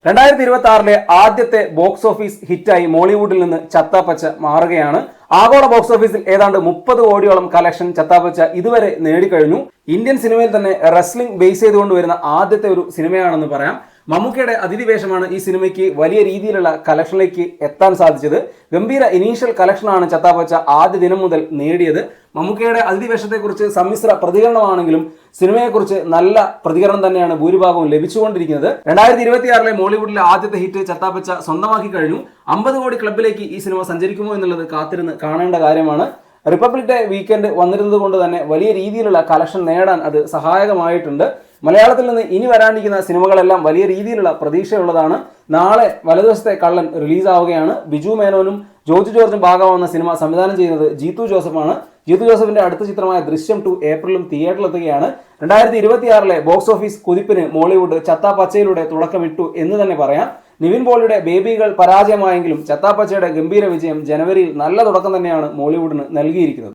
2026 ആദ്യത്തെ box office ഹിറ്റായി മോളിവുഡിൽ നിന്ന് ചത്താപ്പച്ച മാറുകയാണ്. ആഗോള ബോക്സ് ഓഫീസിൽ ഏതാണ്ട് 30 കോടിയോളം കളക്ഷൻ ചത്താപ്പച്ച ഇതുവരെ നേടിക്കഴിഞ്ഞു. ഇന്ത്യൻ സിനിമയിൽ തന്നെ റെസ്ലിംഗ് ബേസ് ചെയ്തുകൊണ്ട് വരുന്ന ആദ്യത്തെ ഒരു സിനിമയാണെന്ന് പറയാം. മമ്മൂക്കയുടെ അതിഥിവേഷമാണ് ഈ സിനിമയ്ക്ക് വലിയ രീതിയിലുള്ള കളക്ഷനിലേക്ക് എത്താൻ സാധിച്ചത്. ഗംഭീര ഇനീഷ്യൽ കളക്ഷനാണ് ചത്താപ്പച്ച ആദ്യ ദിനം മുതൽ നേടിയത്. മമ്മൂക്കയുടെ അതിഥിവേഷത്തെക്കുറിച്ച് സമ്മിശ്ര പ്രതികരണമാണെങ്കിലും സിനിമയെക്കുറിച്ച് നല്ല പ്രതികരണം തന്നെയാണ് ഭൂരിഭാഗവും ലഭിച്ചുകൊണ്ടിരിക്കുന്നത്. 2026 മോളിവുഡിലെ ആദ്യത്തെ ഹിറ്റ് ചത്താപ്പച്ച സ്വന്തമാക്കി കഴിഞ്ഞു. 50 കോടി ക്ലബിലേക്ക് ഈ സിനിമ സഞ്ചരിക്കുമോ എന്നുള്ളത് കാത്തിരുന്ന് കാണേണ്ട കാര്യമാണ്. റിപ്പബ്ലിക് ഡേ വീക്കെൻഡ് വന്നിരുന്നത് കൊണ്ട് തന്നെ വലിയ രീതിയിലുള്ള കളക്ഷൻ നേടാൻ അത് സഹായകമായിട്ടുണ്ട്. മലയാളത്തിൽ നിന്ന് ഇനി വരാനിരിക്കുന്ന സിനിമകളെല്ലാം വലിയ രീതിയിലുള്ള പ്രതീക്ഷയുള്ളതാണ്. നാളെ വലതുവശത്തെ കള്ളൻ റിലീസാവുകയാണ്. ബിജു മേനോനും ജോർജ് ജോർജും ഭാഗമാവുന്ന സിനിമ സംവിധാനം ചെയ്യുന്നത് ജീത്തു ജോസഫാണ്. ജീത്തു ജോസഫിന്റെ അടുത്ത ചിത്രമായ ദൃശ്യം 2 ഏപ്രിലും തിയേറ്ററിലെത്തുകയാണ്. 2026 ബോക്സ് ഓഫീസ് കുതിപ്പിന് മോളിവുഡ് ചത്താപ്പച്ചയിലൂടെ തുടക്കമിട്ടു എന്ന് തന്നെ പറയാം. നിവിൻ പോളിയുടെ ബേബികൾ പരാജയമായെങ്കിലും ചത്താപ്പച്ചയുടെ ഗംഭീര വിജയം ജനുവരിയിൽ നല്ല തുടക്കം തന്നെയാണ് മോളിവുഡിന് നൽകിയിരിക്കുന്നത്.